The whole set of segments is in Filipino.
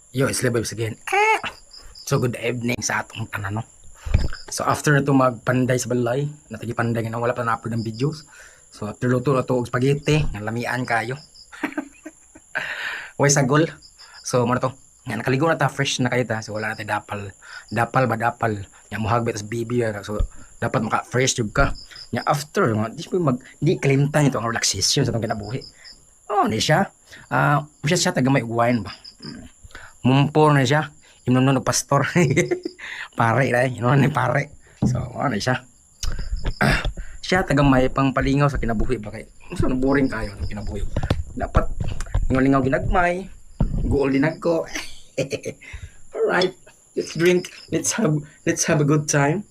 Yo, it's Vibes again. So good evening sa atong tanan no. So after na to magpanday sa balay, natagi panday nga wala pa na-upload ng videos. So after luto na to og spaghetti, nga lamian kayo. Way sagol. So mo na to. Nga nakaligo na ta, fresh na kayo ta. So wala na tayo dapal. Dapal ba dapal. Nga muhagbit as baby. So dapat maka fresh jud ka. Nga after di kalimtan ito ang relaxation sa itong kinabuhi. Oh, ni siya. Siya taga may wine ba. Mumpor na siya. Inom ng pastor. Pare na inom ni pare. So, ano siya. Siya tagang may pangpalingaw sa kinabuhi ba kay. So, boring kayo ng kinabuhi. Dapat lingaw-lingaw ginagmay. Gool din ako. Alright. Let's drink. Let's have a good time.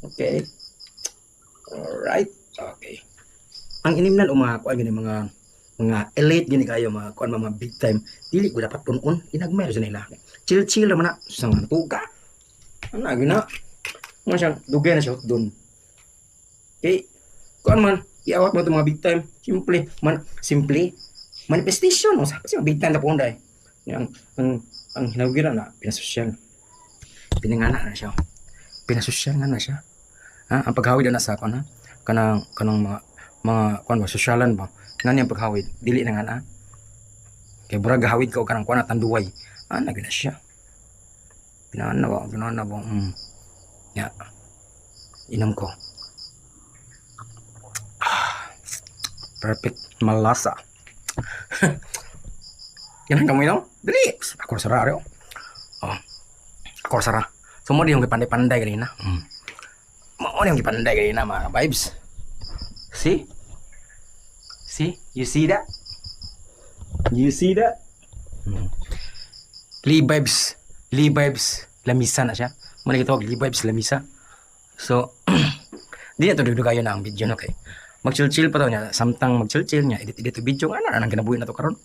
Okay. Alright. Okay. Ang inimnan umako ay gini mga elite gini kayo mga kuan mga big time dili ko dapat punon inagmay sa nila chill naman na sang tuga ana gina mo siyang dugay na siya doon okay kuan man iawat mo to mga big time simple manifestation o sa big time na po unday ang hinawiran na pinasosyal pinangana na siya pinasosyal na siya ha ang paghawid na sa kuan ha kanang mga kuan ba sosyalan ba nani ang paghawid dili na nga na kay burag gahawid ka og kanang kuan tanduway ana gina siya pinana ba ya inom ko perfect malasa yan ang kamoy no dili ako sararo oh ako sara so mo di yung pandai-pandai ganina mo di yung pandai ganina mga vibes. See, you see that? You see that? Lee vibes, lamisa na siya. Muna gitawag Lee vibes, lamisa. So, di na ito dudugayon na ang video, no? Okay? Mag-chill-chill pa to niya. Samtang mag-chill-chill niya, edit-edit video. Ano na nang ginabuhin na to karon?